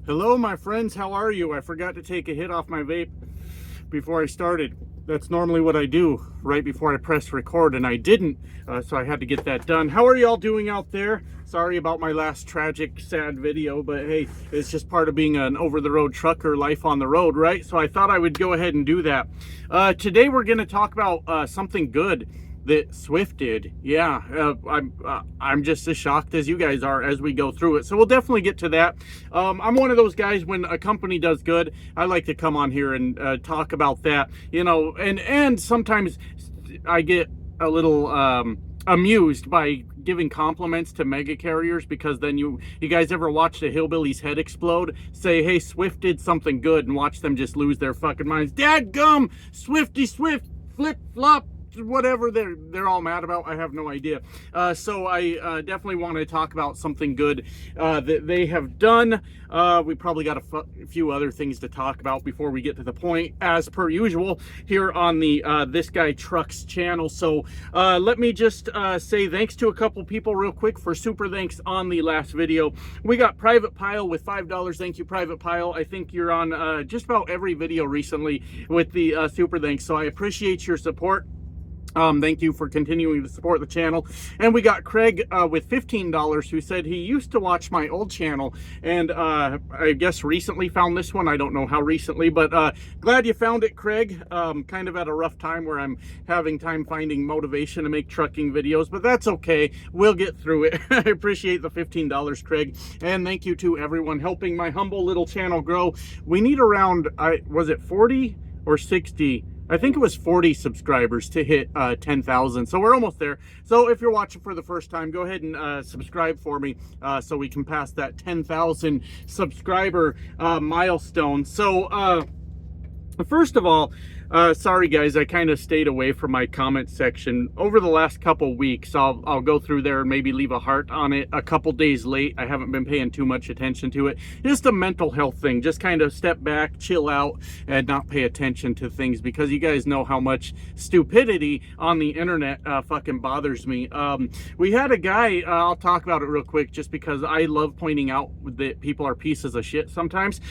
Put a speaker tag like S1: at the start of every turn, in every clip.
S1: Hello, my friends. How are you? I forgot to take a hit off my vape before I started. That's normally what I do right before I press record, and I didn't, so I had to get that done. How are y'all doing out there? Sorry about my last tragic, sad video, but hey, it's just part of being an over-the-road trucker, life on the road, right? So I thought I would go ahead and do that. Today we're going to talk about something good that Swift did. Yeah, I'm just as shocked as you guys are as we go through it. So we'll definitely get to that. I'm one of those guys, when a company does good, I like to come on here and talk about that. You know, and sometimes I get a little amused by giving compliments to mega carriers, because then you guys ever watched a hillbilly's head explode? Say, hey, Swift did something good, and watch them just lose their fucking minds. Dadgum, Swifty Swift, flip flop, whatever they're all mad about. I have no idea. So I definitely want to talk about something good that they have done. We probably got a few other things to talk about before we get to the point, as per usual here on the This Guy Trucks channel. So let me just say thanks to a couple people real quick for super thanks on the last video. We got Private Pile with $5. Thank you, Private Pile. I think you're on just about every video recently with the super thanks, so I appreciate your support. Thank you for continuing to support the channel. And we got Craig with $15, who said he used to watch my old channel, and I guess recently found this one. I don't know how recently, but glad you found it, Craig. Kind of at a rough time where I'm having time finding motivation to make trucking videos, but that's okay. We'll get through it. I appreciate the $15, Craig. And thank you to everyone helping my humble little channel grow. We need around, was it 40 or 60? I think it was 40 subscribers to hit 10,000. So we're almost there. So if you're watching for the first time, go ahead and subscribe for me so we can pass that 10,000 subscriber milestone. So first of all, sorry guys, I kind of stayed away from my comment section over the last couple weeks. I'll go through there and maybe leave a heart on it a couple days late. I haven't been paying too much attention to it. Just a mental health thing. Just kind of step back, chill out, and not pay attention to things, because you guys know how much stupidity on the internet fucking bothers me. We had a guy, I'll talk about it real quick just because I love pointing out that people are pieces of shit sometimes.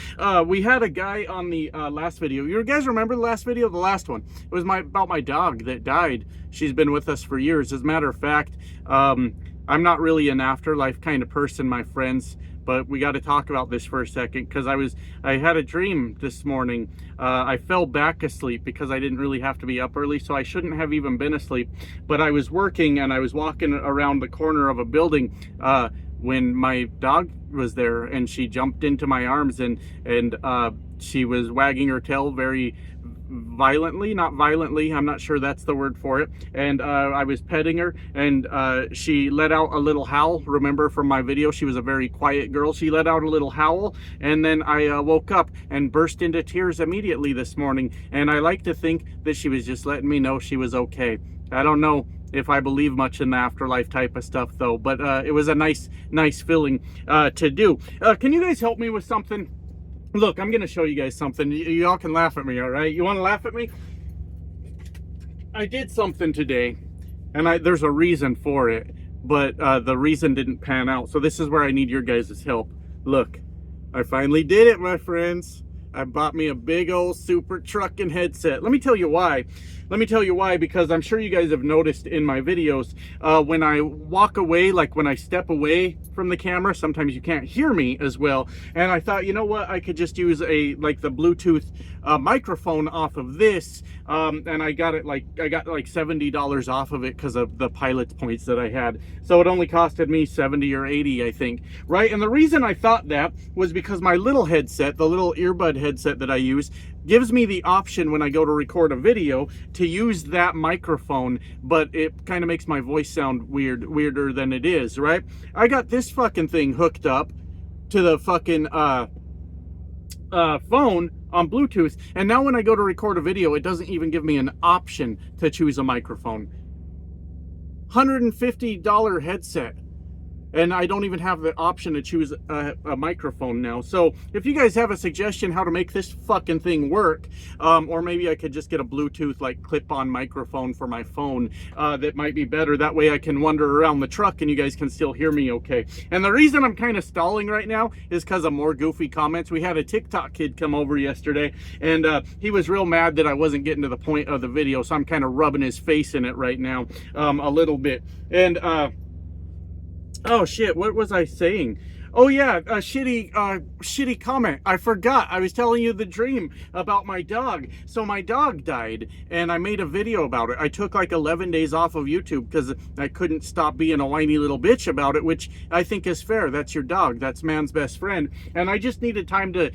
S1: We had a guy on the last video. You guys remember the last video? The last one, it was about my dog that died. She's been with us for years. As a matter of fact, I'm not really an afterlife kind of person, my friends, but we got to talk about this for a second, because I had a dream this morning. I fell back asleep because I didn't really have to be up early, so I shouldn't have even been asleep, but I was working and I was walking around the corner of a building when my dog was there, and she jumped into my arms, and she was wagging her tail very violently, not violently, I'm not sure that's the word for it, and I was petting her, and she let out a little howl. Remember from my video, she was a very quiet girl. She let out a little howl, and then I woke up and burst into tears immediately this morning, and I like to think that she was just letting me know she was okay. I don't know if I believe much in the afterlife type of stuff though, but it was a nice feeling to do. Can you guys help me with something? Look, I'm going to show you guys something. Y'all can laugh at me, all right? You want to laugh at me? I did something today, and there's a reason for it, but the reason didn't pan out. So this is where I need your guys' help. Look, I finally did it, my friends. I bought me a big old super trucking headset. Let me tell you why. Let me tell you why, because I'm sure you guys have noticed in my videos, when I walk away, like when I step away from the camera, sometimes you can't hear me as well. And I thought, you know what, I could just use like the Bluetooth microphone off of this, and I got like $70 off of it because of the pilot's points that I had. So it only costed me 70 or 80, I think, right? And the reason I thought that was because my little headset, the little earbud headset that I use, gives me the option when I go to record a video to use that microphone, but it kind of makes my voice sound weirder than it is, right? I got this fucking thing hooked up to the fucking phone on Bluetooth, and now when I go to record a video, it doesn't even give me an option to choose a microphone. $150 headset. And I don't even have the option to choose a microphone now. So if you guys have a suggestion how to make this fucking thing work, or maybe I could just get a Bluetooth like clip-on microphone for my phone, that might be better. That way I can wander around the truck and you guys can still hear me okay. And the reason I'm kind of stalling right now is because of more goofy comments. We had a TikTok kid come over yesterday, and he was real mad that I wasn't getting to the point of the video, so I'm kind of rubbing his face in it right now, a little bit. And oh shit, what was I saying? Oh yeah, a shitty comment. I forgot. I was telling you the dream about my dog. So my dog died, and I made a video about it. I took like 11 days off of YouTube because I couldn't stop being a whiny little bitch about it, which I think is fair. That's your dog. That's man's best friend. And I just needed time to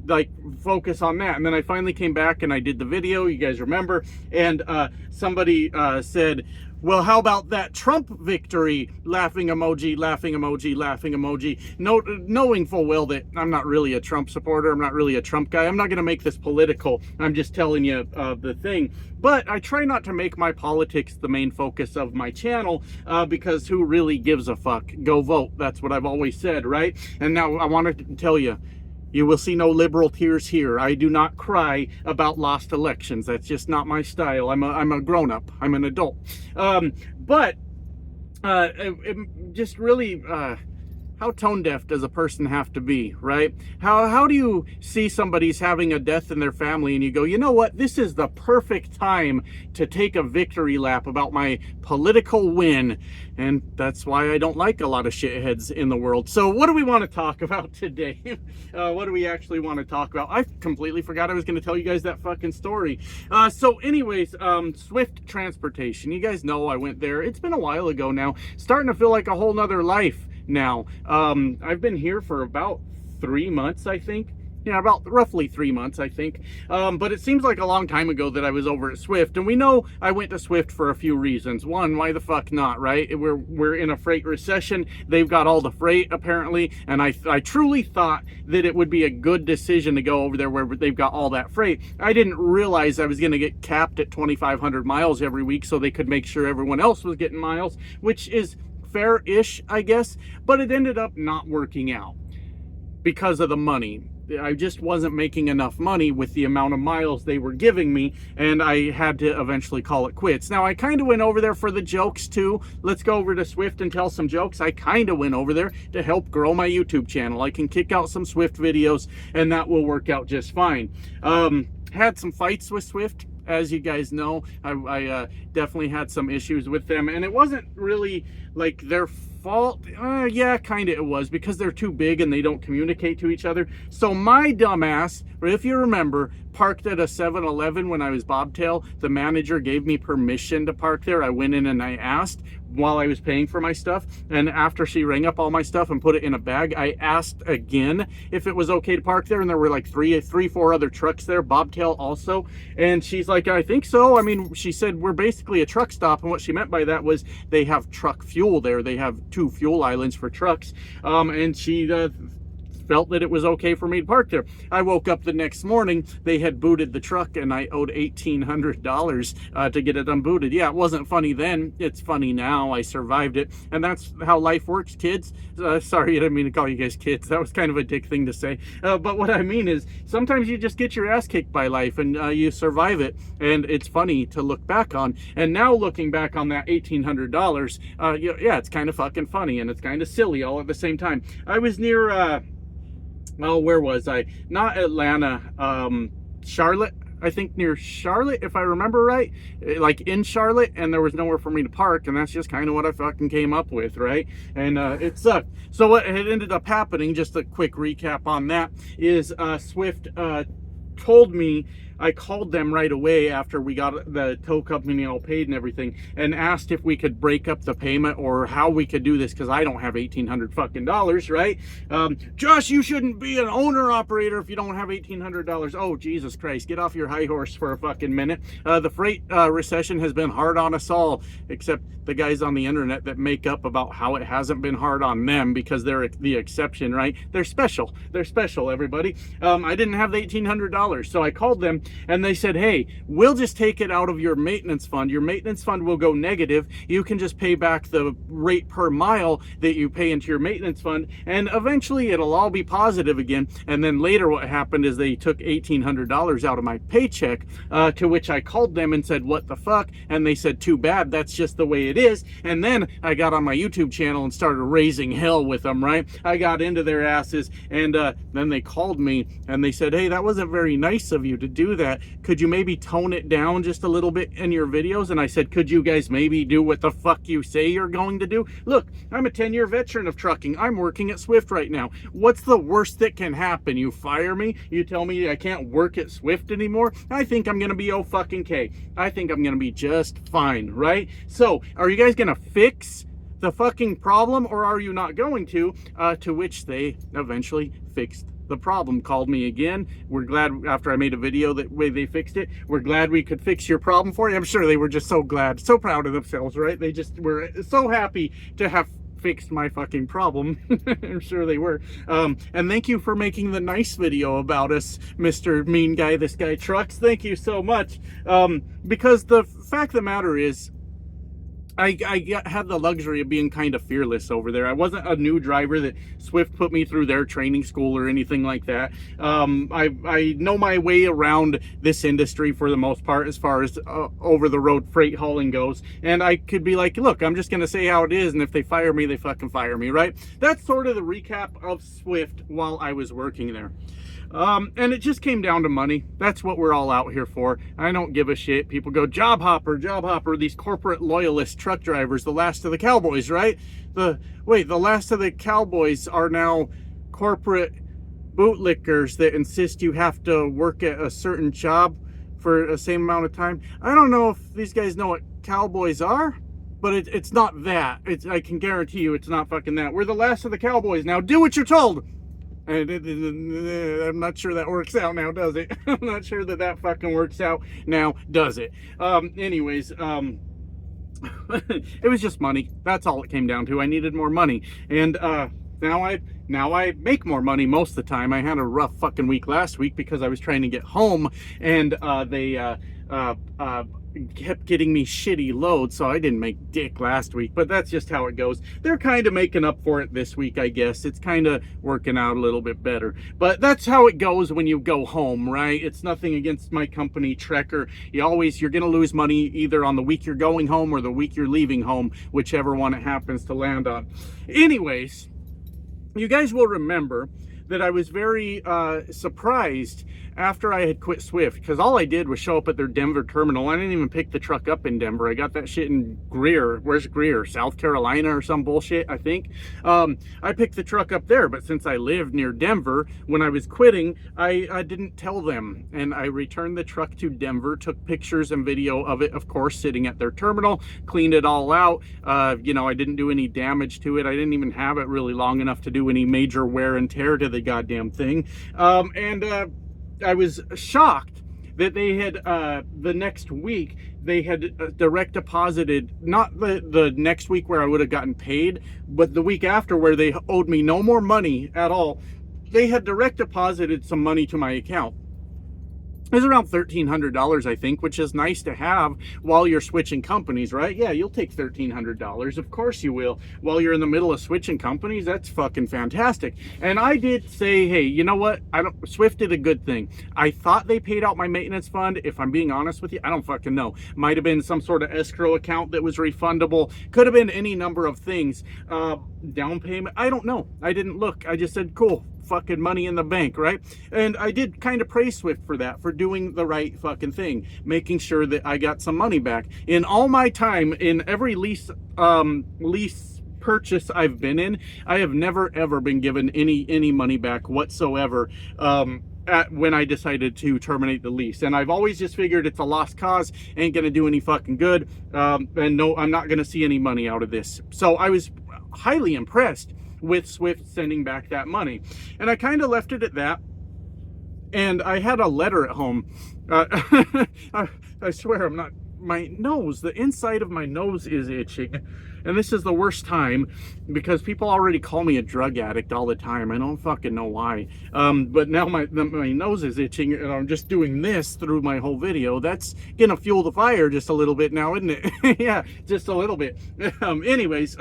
S1: like focus on that. And then I finally came back and I did the video. You guys remember? And somebody said, well, how about that Trump victory? Laughing emoji, laughing emoji, laughing emoji. Knowing full well that I'm not really a Trump supporter. I'm not really a Trump guy. I'm not going to make this political. I'm just telling you the thing. But I try not to make my politics the main focus of my channel, because who really gives a fuck? Go vote. That's what I've always said, right? And now I wanted to tell you, you will see no liberal tears here. I do not cry about lost elections. That's just not my style. I'm a grown-up. I'm an adult. But just really, how tone deaf does a person have to be, right? How do you see somebody's having a death in their family and you go, you know what? This is the perfect time to take a victory lap about my political win. And that's why I don't like a lot of shitheads in the world. So what do we want to talk about today? What do we actually want to talk about? I completely forgot I was going to tell you guys that fucking story. So anyways, Swift Transportation. You guys know I went there. It's been a while ago now. Starting to feel like a whole nother life now. I've been here for about 3 months, I think. Yeah, about roughly 3 months, I think. But it seems like a long time ago that I was over at Swift, and we know I went to Swift for a few reasons. One, why the fuck not, right? We're in a freight recession. They've got all the freight apparently, and I truly thought that it would be a good decision to go over there where they've got all that freight. I didn't realize I was going to get capped at 2,500 miles every week, so they could make sure everyone else was getting miles, which is fair-ish, I guess, but it ended up not working out because of the money. I just wasn't making enough money with the amount of miles they were giving me, and I had to eventually call it quits. Now, I kind of went over there for the jokes too. Let's go over to Swift and tell some jokes. I kind of went over there to help grow my YouTube channel. I can kick out some Swift videos, and that will work out just fine. Had some fights with Swift. As you guys know, I definitely had some issues with them, and it wasn't really like their fault. Yeah, kind of it was, because they're too big and they don't communicate to each other. So my dumbass, if you remember, parked at a 7-Eleven when I was bobtail. The manager gave me permission to park there. I went in and I asked while I was paying for my stuff, and after she rang up all my stuff and put it in a bag, I asked again if it was okay to park there, and there were like three, four other trucks there, bobtail also, and she's like, I think so. I mean, she said we're basically a truck stop, and what she meant by that was they have truck fuel there. They have 2 fuel islands for trucks, and she felt that it was okay for me to park there. I woke up the next morning, they had booted the truck, and I owed $1,800 to get it unbooted. Yeah, it wasn't funny then. It's funny now. I survived it, and that's how life works, kids. Sorry, I didn't mean to call you guys kids. That was kind of a dick thing to say. But what I mean is, sometimes you just get your ass kicked by life, and you survive it, and it's funny to look back on. And now looking back on that $1,800, yeah, it's kind of fucking funny, and it's kind of silly all at the same time. I was near, oh, where was I? Not Atlanta, Charlotte. I think near Charlotte, if I remember right, like in Charlotte, and there was nowhere for me to park, and that's just kind of what I fucking came up with, right? And it sucked. So what had ended up happening, just a quick recap on that, is Swift told me, I called them right away after we got the tow company all paid and everything, and asked if we could break up the payment or how we could do this, because I don't have $1,800 fucking dollars, right? Josh, you shouldn't be an owner operator if you don't have $1,800. Oh, Jesus Christ, get off your high horse for a fucking minute. The freight recession has been hard on us all, except the guys on the internet that make up about how it hasn't been hard on them because they're the exception, right? They're special. They're special, everybody. I didn't have the $1,800, so I called them, and they said, hey, we'll just take it out of your maintenance fund. Your maintenance fund will go negative. You can just pay back the rate per mile that you pay into your maintenance fund, and eventually it'll all be positive again. And then later what happened is they took $1,800 out of my paycheck, to which I called them and said, what the fuck? And they said, too bad, that's just the way it is. And then I got on my YouTube channel and started raising hell with them, right? I got into their asses, and then they called me and they said, hey, that wasn't very nice of you to do that. Could you maybe tone it down just a little bit in your videos? And I said, could you guys maybe do what the fuck you say you're going to do? Look, I'm a 10-year veteran of trucking. I'm working at Swift right now. What's the worst that can happen? You fire me? You tell me I can't work at Swift anymore? I think I'm gonna be O-fucking-K. I think I'm gonna be just fine, right? So, are you guys gonna fix the fucking problem, or are you not going to? To which they eventually fixed the problem, called me again. We're glad, after I made a video that way they fixed it, we're glad we could fix your problem for you. I'm sure they were just so glad, so proud of themselves, right? They just were so happy to have fixed my fucking problem. I'm sure they were. And thank you for making the nice video about us, Mr. Mean Guy, This Guy Trucks. Thank you so much. Because the fact of the matter is, I had the luxury of being kind of fearless over there. I wasn't a new driver that Swift put me through their training school or anything like that. I know my way around this industry for the most part, as far as over-the-road freight hauling goes. And I could be like, look, I'm just going to say how it is, and if they fire me, they fucking fire me, right? That's sort of the recap of Swift while I was working there. And it just came down to money. That's what we're all out here for. I don't give a shit. People go, job hopper, these corporate loyalist truck drivers, the last of the cowboys, right? The last of the cowboys are now corporate bootlickers that insist you have to work at a certain job for the same amount of time. I don't know if these guys know what cowboys are, but it's not that. I can guarantee you it's not fucking that. We're the last of the cowboys. Now do what you're told. I'm not sure that works out now, does it? I'm not sure that fucking works out now, does it? Anyways, it was just money. That's all it came down to. I needed more money. And now I make more money most of the time. I had a rough fucking week last week because I was trying to get home, and they kept getting me shitty loads, so I didn't make dick last week. But that's just how it goes. They're kind of making up for it this week, I guess. It's kind of working out a little bit better. But that's how it goes when you go home, right? It's nothing against my company, Trekker. You're going to lose money either on the week you're going home or the week you're leaving home, whichever one it happens to land on. Anyways, you guys will remember that I was very surprised after I had quit Swift, because all I did was show up at their Denver terminal. I didn't even pick the truck up in Denver. I got that shit in Greer. Where's Greer? South Carolina or some bullshit, I think. I picked the truck up there, but since I lived near Denver, when I was quitting, I didn't tell them. And I returned the truck to Denver, took pictures and video of it, of course, sitting at their terminal, cleaned it all out. I didn't do any damage to it. I didn't even have it really long enough to do any major wear and tear to the goddamn thing. I was shocked that they had, the next week, they had direct deposited, not the next week where I would have gotten paid, but the week after where they owed me no more money at all. They had direct deposited some money to my account. It was around $1,300, I think, which is nice to have while you're switching companies, right? Yeah, you'll take $1,300. Of course you will. While you're in the middle of switching companies, that's fucking fantastic. And I did say, hey, you know what? Swift did a good thing. I thought they paid out my maintenance fund. If I'm being honest with you, I don't fucking know. Might have been some sort of escrow account that was refundable. Could have been any number of things. Down payment, I don't know. I didn't look. I just said, cool. Fucking money in the bank, right? And I did kind of praise Swift for that, for doing the right fucking thing, making sure that I got some money back. In all my time, in every lease purchase I've been in, I have never ever been given any money back whatsoever when I decided to terminate the lease. And I've always just figured it's a lost cause, ain't gonna do any fucking good, and no, I'm not gonna see any money out of this. So I was highly impressed with Swift sending back that money. And I kind of left it at that. And I had a letter at home. I swear I'm not my nose, the inside of my nose is itching. And this is the worst time because people already call me a drug addict all the time. I don't fucking know why. But now my nose is itching and I'm just doing this through my whole video. That's gonna fuel the fire just a little bit now, isn't it? Yeah, just a little bit. Anyways,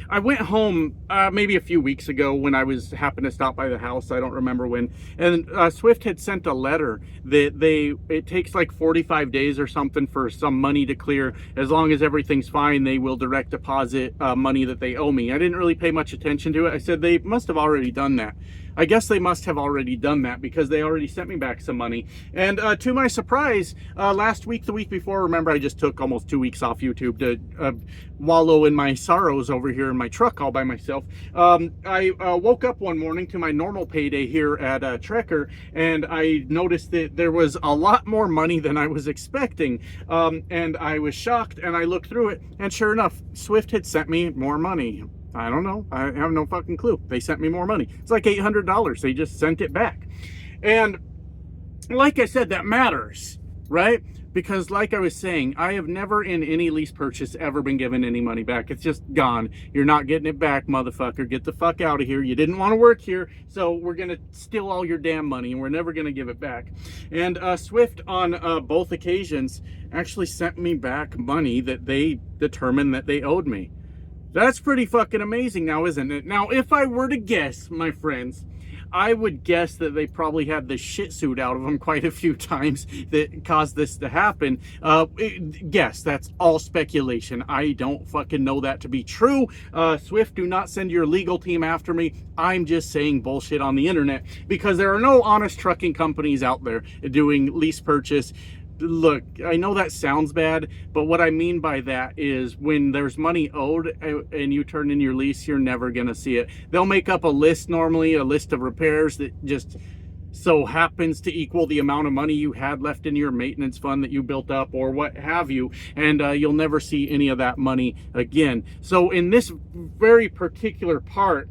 S1: I went home maybe a few weeks ago when I happened to stop by the house. I don't remember when. And Swift had sent a letter that it takes like 45 days or something for some money to clear. As long as everything's fine, they will direct deposit money that they owe me. I didn't really pay much attention to it. I said they must have already done that. I guess they must have already done that because they already sent me back some money. And to my surprise, last week, the week before, remember I just took almost 2 weeks off YouTube to wallow in my sorrows over here in my truck all by myself. I woke up one morning to my normal payday here at Trekker, and I noticed that there was a lot more money than I was expecting. And I was shocked, and I looked through it, and sure enough, Swift had sent me more money. I don't know. I have no fucking clue. They sent me more money. It's like $800. They just sent it back. And like I said, that matters, right? Because like I was saying, I have never in any lease purchase ever been given any money back. It's just gone. You're not getting it back, motherfucker. Get the fuck out of here. You didn't want to work here, so we're going to steal all your damn money, and we're never going to give it back. And Swift, on both occasions, actually sent me back money that they determined that they owed me. That's pretty fucking amazing now, isn't it? Now, if I were to guess, my friends, I would guess that they probably had the shit suit out of them quite a few times that caused this to happen. Guess, that's all speculation. I don't fucking know that to be true. Swift, do not send your legal team after me. I'm just saying bullshit on the internet because there are no honest trucking companies out there doing lease purchase. Look, I know that sounds bad, but what I mean by that is when there's money owed and you turn in your lease, you're never going to see it. They'll make up a list normally, a list of repairs that just so happens to equal the amount of money you had left in your maintenance fund that you built up or what have you, and you'll never see any of that money again. So in this very particular part,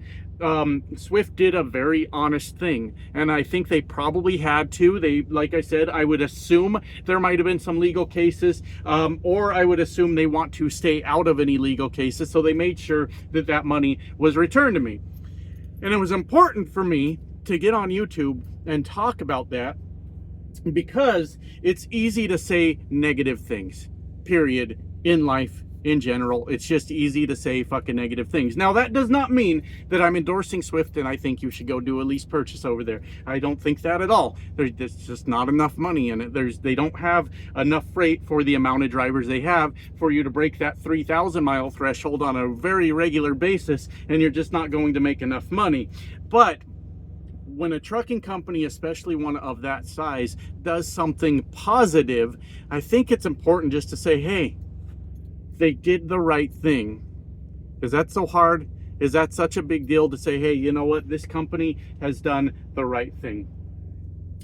S1: Swift did a very honest thing, and I think they probably had to. Like I said, I would assume there might have been some legal cases, or I would assume they want to stay out of any legal cases, so they made sure that that money was returned to me. And it was important for me to get on YouTube and talk about that because it's easy to say negative things, period, in life. In general, it's just easy to say fucking negative things. Now, that does not mean that I'm endorsing Swift and I think you should go do a lease purchase over there. I don't think that at all. There's just not enough money in it. They don't have enough freight for the amount of drivers they have for you to break that 3,000 mile threshold on a very regular basis, and you're just not going to make enough money. But when a trucking company, especially one of that size, does something positive, I think it's important just to say, hey, they did the right thing. Is that so hard? Is that such a big deal to say, hey, you know what? This company has done the right thing.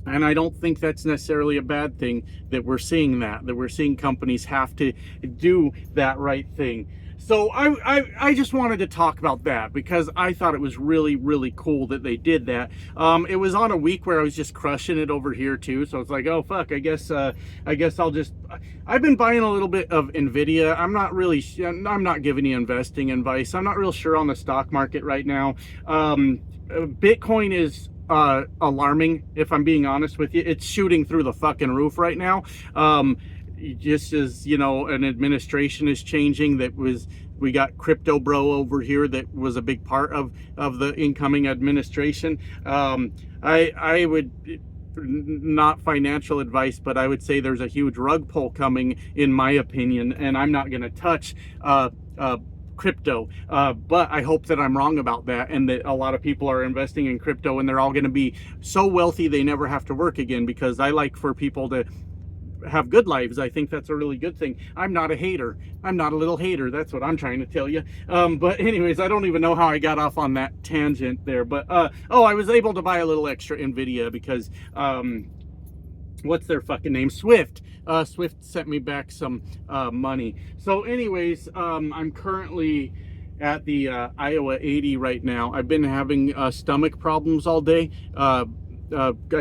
S1: And I don't think that's necessarily a bad thing that we're seeing that we're seeing companies have to do that right thing. So I just wanted to talk about that because I thought it was really, really cool that they did that. It was on a week where I was just crushing it over here too. So it's like, oh fuck, I guess I've been buying a little bit of Nvidia. I'm not giving you investing advice. I'm not real sure on the stock market right now. Bitcoin is alarming, if I'm being honest with you. It's shooting through the fucking roof right now. Just as, you know, an administration is changing, we got Crypto Bro over here that was a big part of the incoming administration. I would, not financial advice, but I would say there's a huge rug pull coming, in my opinion, and I'm not going to touch crypto, but I hope that I'm wrong about that and that a lot of people are investing in crypto and they're all going to be so wealthy they never have to work again, because I like for people to have good lives. I think that's a really good thing. I'm not a hater. I'm not a little hater. That's what I'm trying to tell you. But anyways, I don't even know how I got off on that tangent there. But I was able to buy a little extra Nvidia because what's their fucking name? Swift. Swift sent me back some money. So anyways, I'm currently at the Iowa 80 right now. I've been having stomach problems all day. I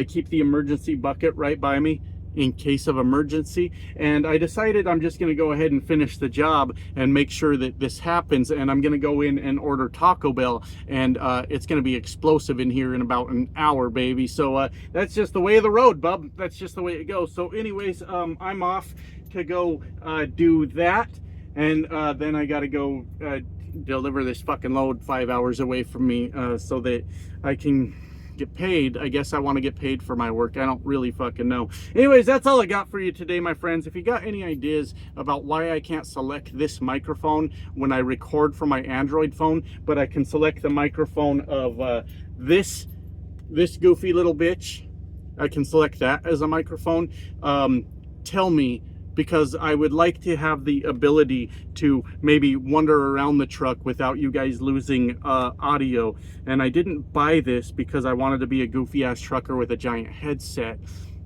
S1: keep the emergency bucket right by me. in case of emergency. And I decided I'm just going to go ahead and finish the job and make sure that this happens. And I'm going to go in and order Taco Bell, and it's going to be explosive in here in about an hour, baby. So that's just the way of the road, bub. That's just the way it goes. So anyways, I'm off to go do that, and then I got to go deliver this fucking load 5 hours away from me, so that I can get paid. I guess I want to get paid for my work. I don't really fucking know. Anyways, that's all I got for you today, my friends. If you got any ideas about why I can't select this microphone when I record from my Android phone, but I can select the microphone of this goofy little bitch, I can select that as a microphone, tell me, because I would like to have the ability to maybe wander around the truck without you guys losing audio. And I didn't buy this because I wanted to be a goofy ass trucker with a giant headset,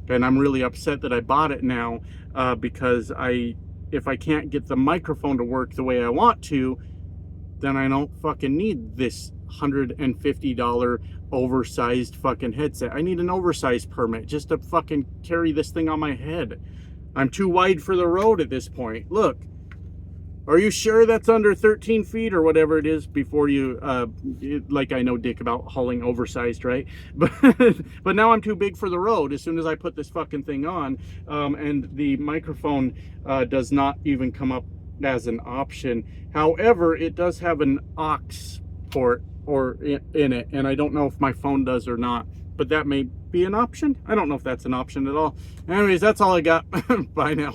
S1: and I'm really upset that I bought it now, because if I can't get the microphone to work the way I want to, then I don't fucking need this $150 oversized fucking headset. I need an oversized permit just to fucking carry this thing on my head. I'm too wide for the road at this point. Look, are you sure that's under 13 feet or whatever it is before you, like I know dick about hauling oversized, right? But now I'm too big for the road as soon as I put this fucking thing on, and the microphone does not even come up as an option. However, it does have an aux port in it, and I don't know if my phone does or not, but that may be an option. I don't know if that's an option at all. Anyways, that's all I got. Bye now.